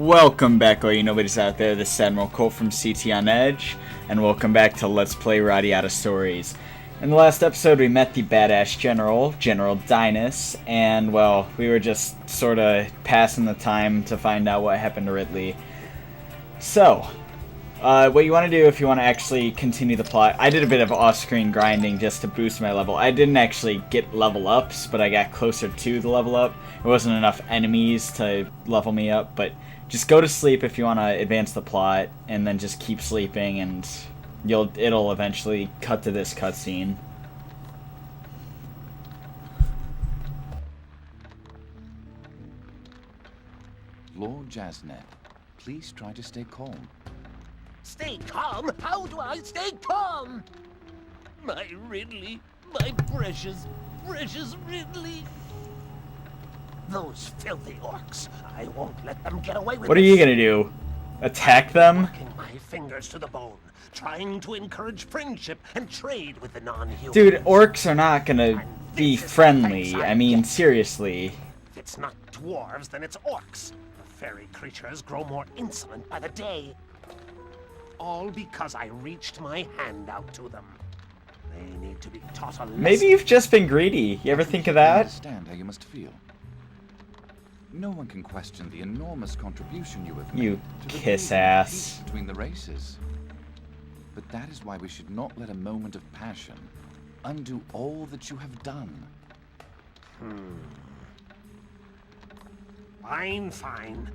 Welcome back, all you nobodies out there. This is Admiral Cole from CT on Edge, and welcome back to Let's Play Radiata Stories. In the last episode, we met the badass General, General Dynas, and, well, we were just sort of passing the time to find out what happened to Ridley. So, what you want to do if you want to actually continue the plot, I did a bit of off-screen grinding just to boost my level. I didn't actually get level ups, but I got closer to the level up. It wasn't enough enemies to level me up, but just go to sleep if you want to advance the plot, and then just keep sleeping, and it'll eventually cut to this cutscene. Lord Jasnet, please try to stay calm. Stay calm? How do I stay calm? My Ridley, my precious, precious Ridley. Those filthy orcs. I won't let them get away with What are you gonna do? Attack them? Working my fingers to the bone, trying to encourage friendship and trade with the non-humans. Dude, orcs are not gonna be friendly. I mean, seriously. If it's not dwarves, then it's orcs. The fairy creatures grow more insolent by the day. All because I reached my hand out to them. They need to be taught a lesson. Maybe you've just been greedy. You ever think of I that? understand how you must feel. No one can question the enormous contribution you have made You to the kiss building of ass. peace between the races. But that is why we should not let a moment of passion undo all that you have done. Fine, fine.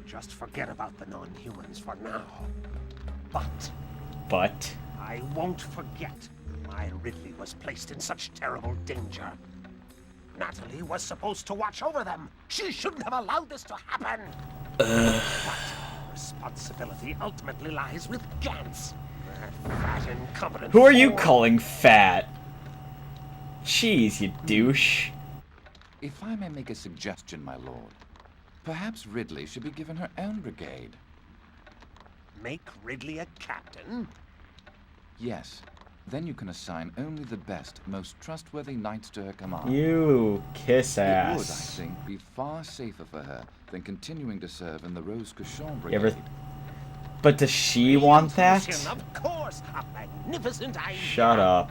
Just forget about the non-humans for now. But I won't forget my Ridley was placed in such terrible danger. Natalie was supposed to watch over them. She shouldn't have allowed this to happen. But responsibility ultimately lies with Gantz. That fat, incompetent Who are you fool. calling fat? Jeez, you douche. If I may make a suggestion, my lord, perhaps Ridley should be given her own brigade. Make Ridley a captain? Yes. Then you can assign only the best, most trustworthy knights to her command. You kiss It would, I ass. think, be far safer for her than continuing to serve in the Rose Cochon You ever- Brigade. But does she want that? Of course, a magnificent idea. Shut up,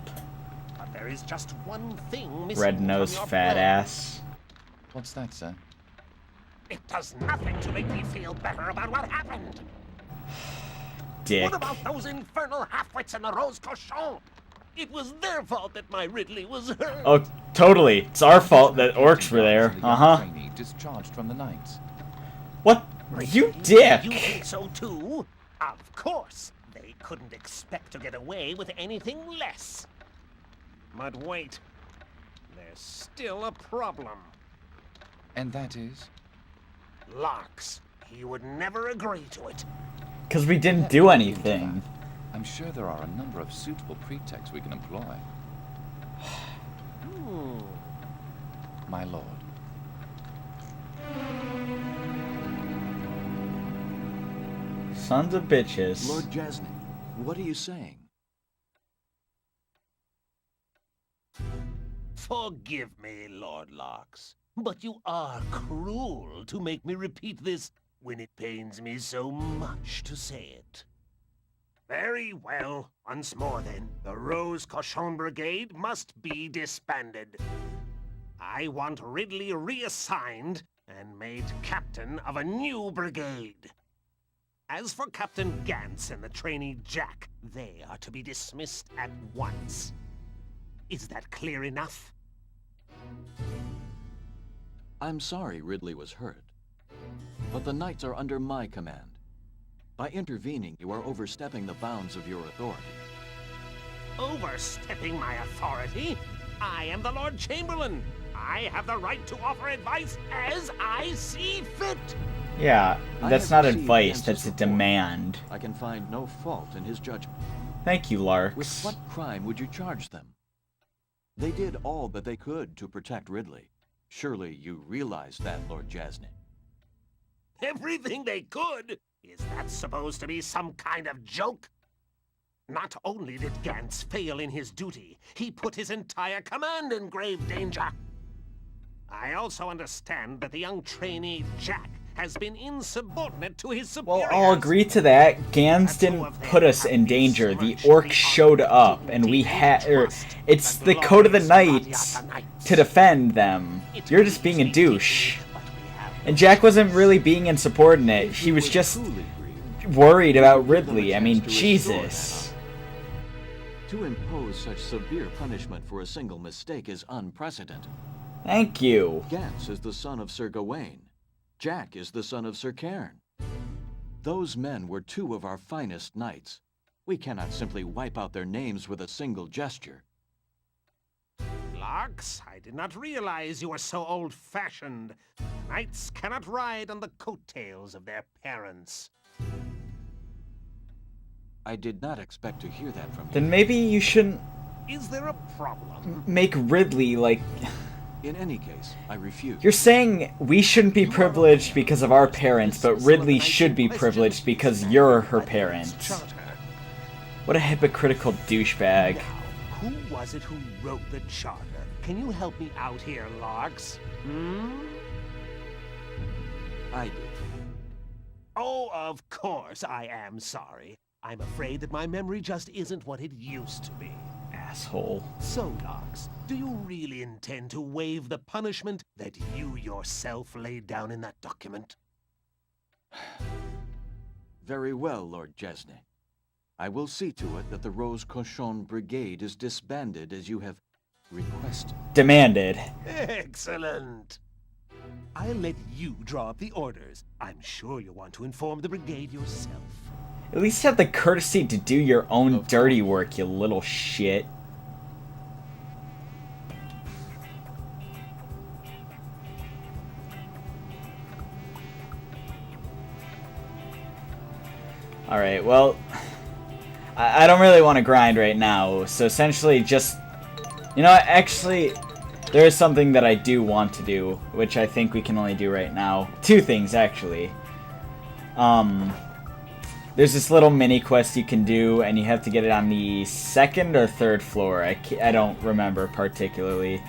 But there is just one thing missing red-nosed from your fat plan. ass. What's that, sir? It does nothing to make me feel better about what happened. Dick. What about those infernal halfwits in the Rose Cochon? It was their fault that my Ridley was hurt. Oh, totally. It's our fault that orcs were there. The young Uh-huh. trainee discharged from the knights. What? You You dick! think so too? Of course. They couldn't expect to get away with anything less. But wait. There's still a problem. And that is? Locks. He would never agree to it. Because we didn't do anything. I'm sure there are a number of suitable pretexts we can employ. My lord. Sons of bitches. Lord Jasnet, what are you saying? Forgive me, Lord Locks, but you are cruel to make me repeat this when it pains me so much to say it. Very well. Once more, then. The Rose Cochon Brigade must be disbanded. I want Ridley reassigned and made captain of a new brigade. As for Captain Gantz and the trainee Jack, they are to be dismissed at once. Is that clear enough? I'm sorry Ridley was hurt, but the knights are under my command. By intervening, you are overstepping the bounds of your authority. Overstepping my authority? I am the Lord Chamberlain. I have the right to offer advice as I see fit. Yeah, I that's have not received advice, Gantz's that's a report. demand. I can find no fault in his judgment. Thank you, With Larks. what crime would you charge them? They did all that they could to protect Ridley. Surely you realize that, Lord Jasnet. Everything they could? Is that supposed to be some kind of joke? Not only did Gantz fail in his duty, he put his entire command in grave danger. I also understand that the young trainee Jack has been insubordinate to his Well, superiors. I'll agree to that. Gans didn't put us in danger. The orc showed up, and we had. It's the code of the knights to defend them. You're just being a douche. And Jack wasn't really being insubordinate. He was just worried about Ridley. I mean, Jesus. To impose such severe punishment for a single mistake is unprecedented. Thank you. Gans is the son of Sir Gawain. Jack is the son of Sir Cairn. Those men were two of our finest knights. We cannot simply wipe out their names with a single gesture. Larks, I did not realize you were so old-fashioned. Knights cannot ride on the coattails of their parents. I did not expect to hear that from you. Then maybe you shouldn't Is there a problem? make Ridley, like... In any case, I refuse. You're saying we shouldn't be privileged because of our parents, but Ridley should be privileged because you're her parents. What a hypocritical douchebag. Now, who was it who wrote the charter? Can you help me out here, Larks? Hmm? I did. Oh, of course I am sorry. I'm afraid that my memory just isn't what it used to be. Asshole. So, Larks, do you really intend to waive the punishment that you yourself laid down in that document? Very well, Lord Jesney. I will see to it that the Rose Cochon Brigade is disbanded as you have requested. Demanded. Excellent! I'll let you draw up the orders. I'm sure you'll want to inform the brigade yourself. At least have the courtesy to do your own dirty work, you little shit. Alright, well... I don't really want to grind right now, so essentially just... You know what, actually... There is something that I do want to do, which I think we can only do right now. Two things, actually. There's this little mini quest you can do, and you have to get it on the second or third floor. I don't remember particularly.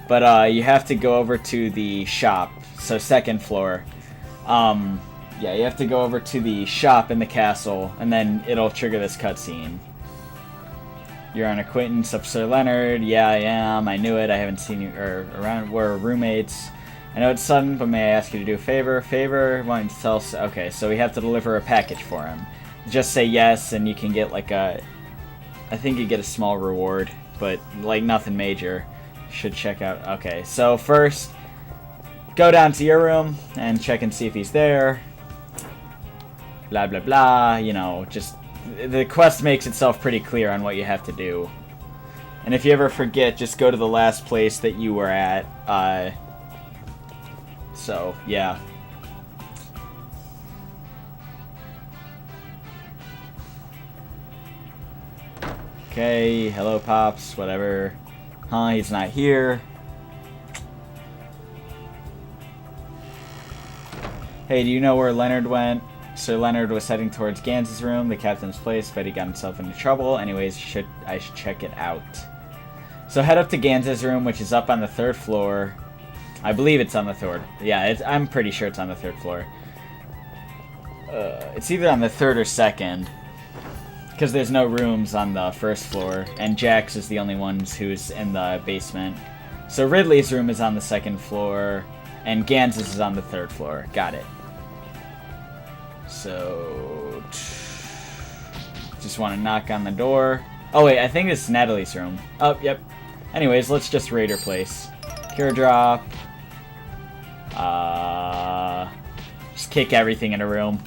But you have to go over to the shop, so second floor. Yeah, you have to go over to the shop in the castle, and then it'll trigger this cutscene. You're an acquaintance of Sir Leonard. Yeah, I am. I knew it. I haven't seen you around. We're roommates. I know it's sudden, but may I ask you to do a favor? Favor? Why don't you tell us? Okay, so we have to deliver a package for him. Just say yes, and you can get like a... I think you get a small reward, but like nothing major. Should check out... Okay, so first, go down to your room and check and see if he's there. Blah, blah, blah. You know, just... The quest makes itself pretty clear on what you have to do. And if you ever forget, just go to the last place that you were at. So, yeah. Okay, hello Pops, whatever. Huh, he's not here. Hey, do you know where Leonard went? Sir Leonard was heading towards Gans's room, the captain's place, but he got himself into trouble. Anyways, I should check it out. So head up to Gans's room, which is up on the third floor. I believe it's on the third. Yeah, I'm pretty sure it's on the third floor. It's either on the third or second, because there's no rooms on the first floor, and Jack's is the only one who's in the basement. So Ridley's room is on the second floor, and Gans's is on the third floor. Got it. So, just want to knock on the door. Oh wait, I think it's Natalie's room. Oh, yep. Anyways, let's just raid her place. Cure drop. Just kick everything in a room.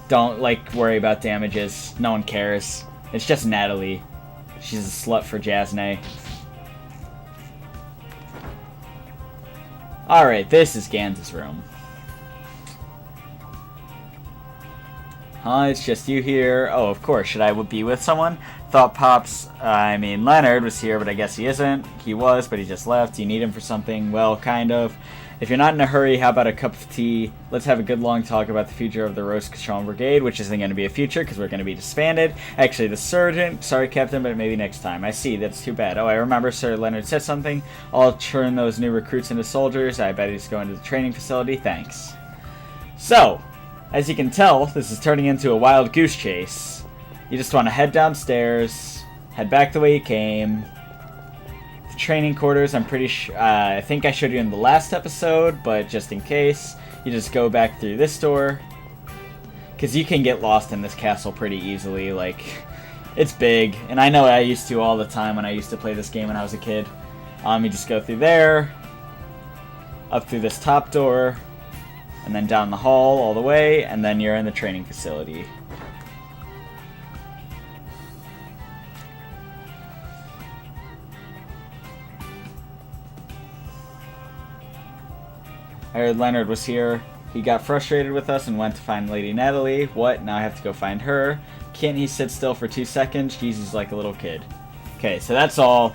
Don't, like, worry about damages. No one cares. It's just Natalie. She's a slut for Jasney. Alright, this is Gans's room. Huh, it's just you here. Oh, of course. Should I be with someone? Thought Pops, Leonard was here, but I guess he isn't. He was, but he just left. Do you need him for something? Well, kind of. If you're not in a hurry, how about a cup of tea? Let's have a good long talk about the future of the Rose Cochon Brigade, which isn't going to be a future because we're going to be disbanded. Actually, the Sergeant. Sorry, Captain, but maybe next time. I see. That's too bad. Oh, I remember Sir Leonard said something. I'll turn those new recruits into soldiers. I bet he's going to the training facility. Thanks. So, as you can tell, this is turning into a wild goose chase. You just want to head downstairs, head back the way you came. The training quarters, I'm pretty sure, I think I showed you in the last episode, but just in case, you just go back through this door. Because you can get lost in this castle pretty easily, like, it's big, and I know I used to all the time when I used to play this game when I was a kid. You just go through there, up through this top door, and then down the hall all the way, and then you're in the training facility. I heard Leonard was here. He got frustrated with us and went to find Lady Natalie. What? Now I have to go find her. Can't he sit still for 2 seconds? Jesus, like a little kid. Okay, so that's all.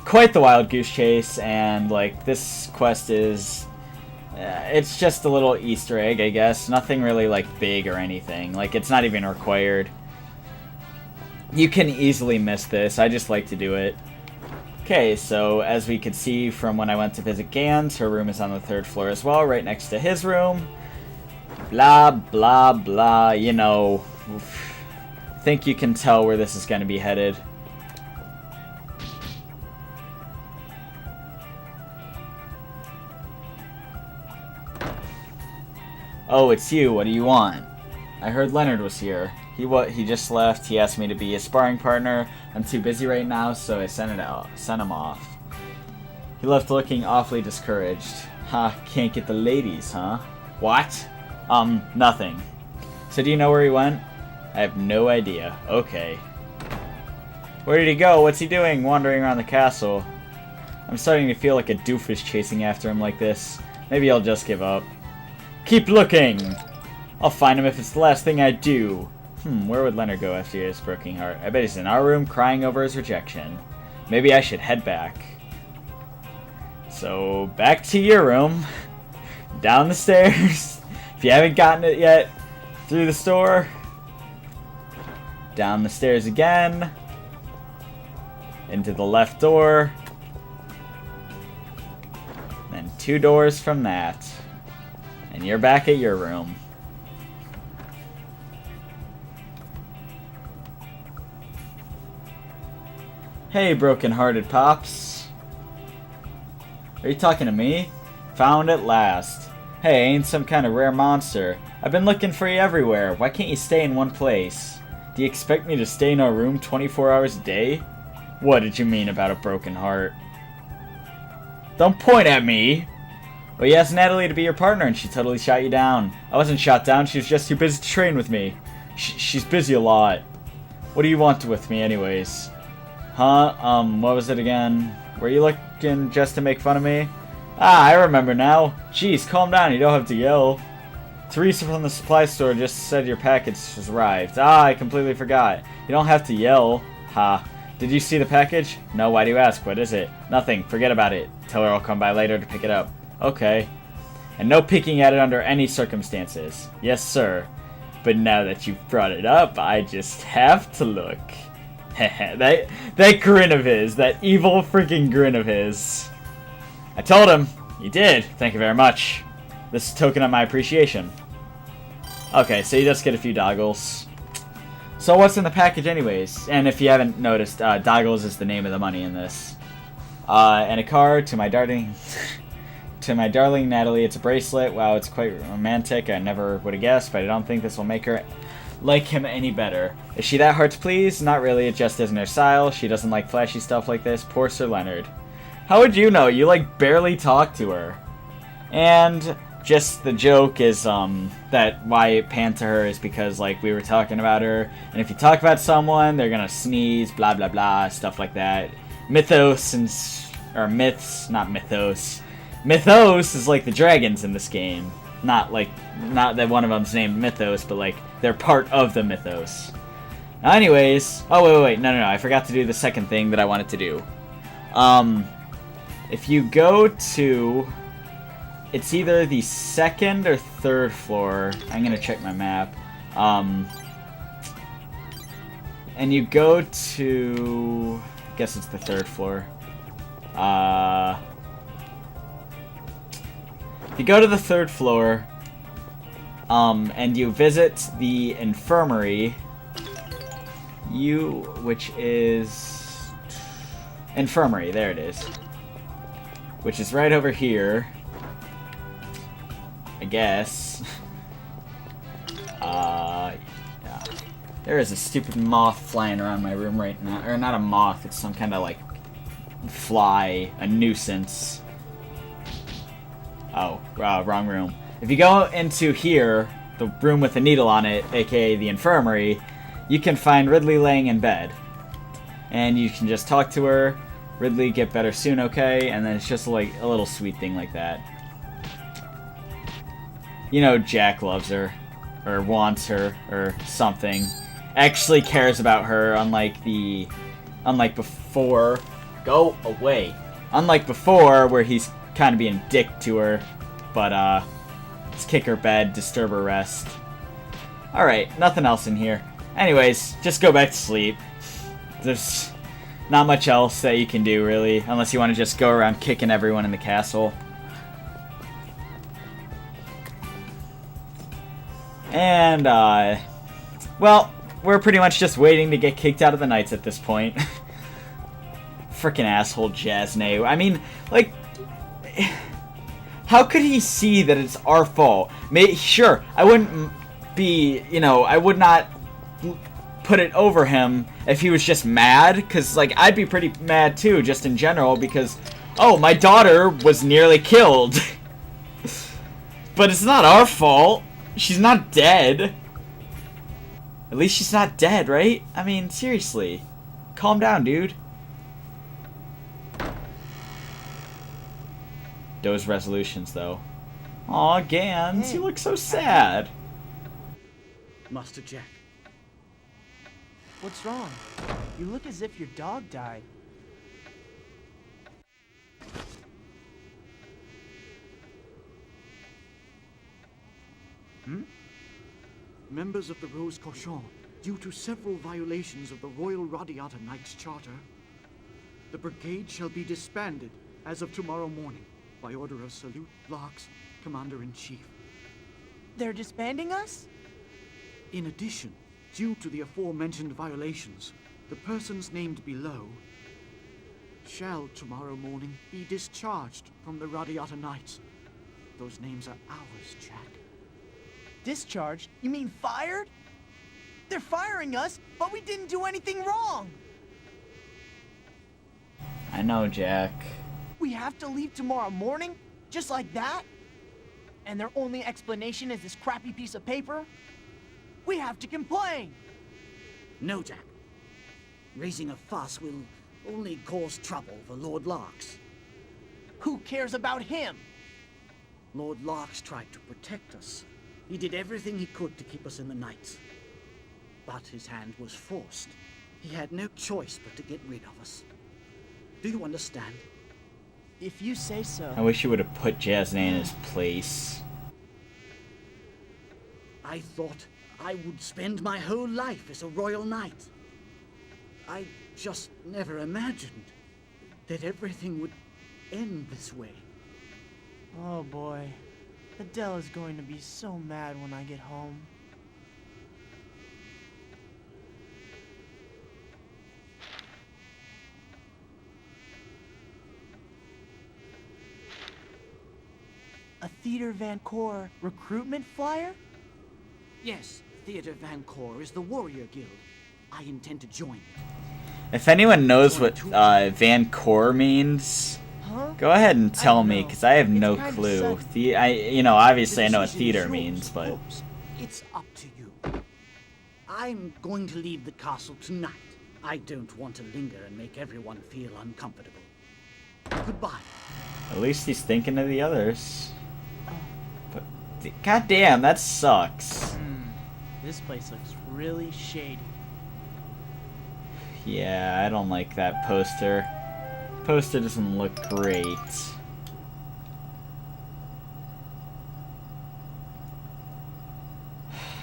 Quite the wild goose chase, and like this quest is... it's just a little Easter egg, I guess. Nothing really like big or anything. Like it's not even required. You can easily miss this. I just like to do it. Okay, so as we could see from when I went to visit Gans, her room is on the 3rd floor as well, right next to his room. Blah, blah, blah, you know. I think you can tell where this is going to be headed. Oh, it's you. What do you want? I heard Leonard was here. He just left. He asked me to be his sparring partner. I'm too busy right now, so I sent him off. He left looking awfully discouraged. Ha, can't get the ladies, huh? What? Nothing. So do you know where he went? I have no idea. Okay. Where did he go? What's he doing wandering around the castle? I'm starting to feel like a doofus chasing after him like this. Maybe I'll just give up. Keep looking! I'll find him if it's the last thing I do. Where would Leonard go after his broken heart? I bet he's in our room crying over his rejection. Maybe I should head back. So, back to your room. Down the stairs. If you haven't gotten it yet, through the store. Down the stairs again. Into the left door. Then 2 doors from that. And you're back at your room. Hey, broken-hearted Pops. Are you talking to me? Found at last. Hey, ain't some kind of rare monster. I've been looking for you everywhere. Why can't you stay in one place? Do you expect me to stay in our room 24 hours a day? What did you mean about a broken heart? Don't point at me! Well, you asked Natalie to be your partner and she totally shot you down. I wasn't shot down, she was just too busy to train with me. She's busy a lot. What do you want with me anyways? Huh? What was it again? Were you looking just to make fun of me? Ah, I remember now. Jeez, calm down, you don't have to yell. Teresa from the supply store just said your package has arrived. Ah, I completely forgot. You don't have to yell. Ha. Did you see the package? No, why do you ask? What is it? Nothing, forget about it. Tell her I'll come by later to pick it up. Okay. And no picking at it under any circumstances. Yes, sir. But now that you've brought it up, I just have to look. that grin of his, that evil freaking grin of his. I told him. You did. Thank you very much. This is a token of my appreciation. Okay, so you just get a few doggles. So what's in the package anyways? And if you haven't noticed, doggles is the name of the money in this. And a card to my darling... to my darling Natalie. It's a bracelet. Wow, it's quite romantic. I never would have guessed, but I don't think this will make her like him any better. Is she that hard to please? Not really, it just isn't her style. She doesn't like flashy stuff like this. Poor Sir Leonard. How would you know? You like barely talk to her. And just the joke is that why it panned to her is because like we were talking about her, and if you talk about someone, they're gonna sneeze, blah blah blah, stuff like that. Mythos and or myths, not mythos. Mythos is like the dragons in this game. Not that one of them's named Mythos, but like they're part of the mythos. Now anyways, oh wait, no, I forgot to do the second thing that I wanted to do. If you go to, it's either the 2nd or 3rd floor. I'm gonna check my map. And you go to, I guess it's the 3rd floor. If you go to the 3rd floor, And you visit the infirmary. Which is... Infirmary, there it is. Which is right over here. I guess. Yeah. There is a stupid moth flying around my room right now. Or not a moth, it's some kind of, like, fly. A nuisance. Oh, wrong room. If you go into here, the room with the needle on it, aka the infirmary, you can find Ridley laying in bed. And you can just talk to her. Ridley, get better soon, okay? And then it's just like a little sweet thing like that. You know, Jack loves her. Or wants her. Or something. Actually cares about her, unlike before. Go away. Unlike before, where he's kind of being a dick to her. But, let's kick her bed, disturb her rest. Alright, nothing else in here. Anyways, just go back to sleep. There's not much else that you can do, really, unless you want to just go around kicking everyone in the castle. And, well, we're pretty much just waiting to get kicked out of the Knights at this point. Frickin' asshole Jasnay. I mean, like... How could he see that it's our fault? Sure, I wouldn't be, you know, I would not put it over him if he was just mad, because, like, I'd be pretty mad too, just in general, because, oh, my daughter was nearly killed. But it's not our fault. She's not dead. At least she's not dead, right? I mean, seriously. Calm down, dude. Those resolutions, though. Aw, Gans, Hey. you look so sad. Master Jack. What's wrong? You look as if your dog died. Members of the Rose Cochon, due to several violations of the Royal Radiata Knights Charter, the brigade shall be disbanded as of tomorrow morning by order of Salute Locks, Commander-in-Chief. They're disbanding us? In addition, due to the aforementioned violations, the persons named below shall tomorrow morning be discharged from the Radiata Knights. Those names are ours, Jack. Discharged? You mean fired? They're firing us, but we didn't do anything wrong! I know, Jack. We have to leave tomorrow morning? Just like that? And their only explanation is this crappy piece of paper? We have to complain! No, Jack. Raising a fuss will only cause trouble for Lord Larks. Who cares about him? Lord Larks tried to protect us. He did everything he could to keep us in the Knights. But his hand was forced. He had no choice but to get rid of us. Do you understand? If you say so. I wish you would have put Jasnay in his place. I thought I would spend my whole life as a Royal Knight. I just never imagined that everything would end this way. Oh boy. Adele is going to be so mad when I get home. A Theater Van Cor recruitment flyer? Yes, Theater Van Cor is the Warrior Guild. I intend to join it. If anyone knows what Van Cor means, Huh? go ahead and tell don't me, know. because I have It's no kinda clue. sudden. Obviously I know what The decision is theater yours, means, but Holmes. It's up to you. I'm going to leave the castle tonight. I don't want to linger and make everyone feel uncomfortable. Goodbye. at least he's thinking of the others. But goddamn, that sucks. This place looks really shady. Yeah, I don't like that poster. Poster doesn't look great.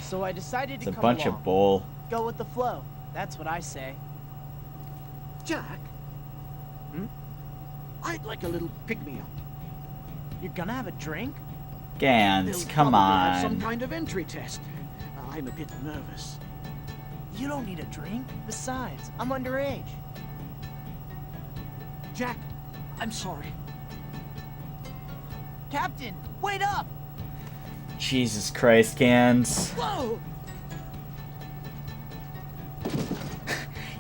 So I decided It's to a come bunch along. of bull. Go with the flow. That's what I say. Jack? I'd like a little pick-me-up. You're gonna have a drink? Gans, They'll come probably have some on. kind of entry test. I'm a bit nervous. You don't need a drink. Besides, I'm underage. Jack, I'm sorry. Captain, wait up! Jesus Christ, Gans. Whoa!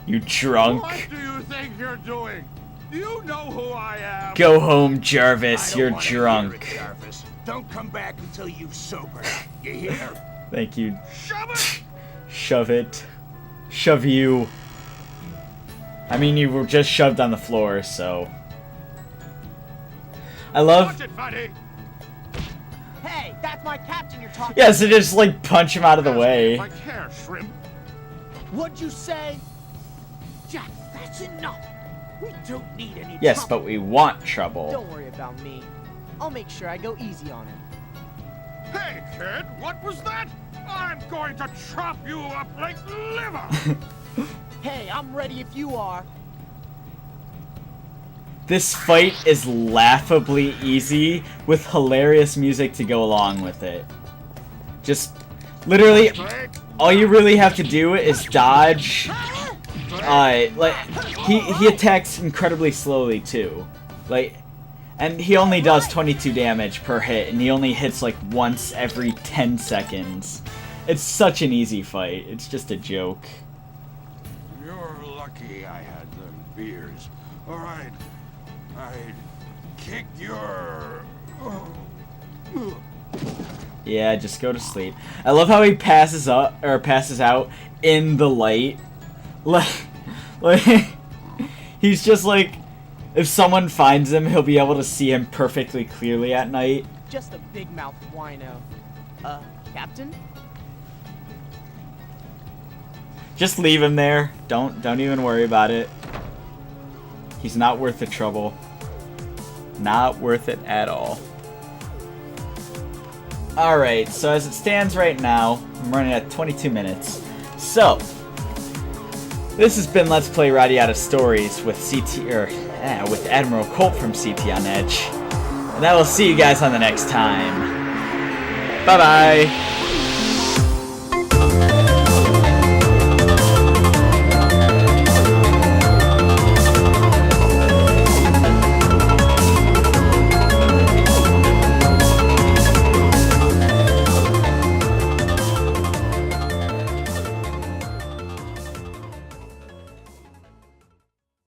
You drunk. What do you think you're doing? Do you know who I am? Go home, Jarvis. You're wanna hear it, drunk. Jarvis. Don't come back until you've sobered up. You hear? Thank you. Shove it! Shove it. Shove you. I mean, you were just shoved on the floor, so. I love. Watch it, buddy! Hey, that's my captain you're talking Yeah, so just like punch him out of the Ask me way. if I care, shrimp. What'd you say? Jack, that's enough. We don't need any Yes, trouble. but we want trouble. Don't worry about me. I'll make sure I go easy on him. Hey, kid, what was that? I'm going to chop you up like liver! Hey, I'm ready if you are. This fight is laughably easy with hilarious music to go along with it. Just literally all you really have to do is dodge. Like he attacks incredibly slowly too. Like, and he only does 22 damage per hit, and he only hits like once every 10 seconds. It's such an easy fight. It's just a joke. You're lucky I had them beers. All right, I'd kick your... Yeah, just go to sleep. I love how he passes out in the light. Like he's just like, if someone finds him, he'll be able to see him perfectly clearly at night. Just a big mouth wino. Captain? Just leave him there. Don't even worry about it. He's not worth the trouble. Not worth it at all. Alright, so as it stands right now, I'm running at 22 minutes. So, this has been Let's Play Radiata Stories with with Admiral Colt from CT on Edge. And I will see you guys on the next time. Bye-bye!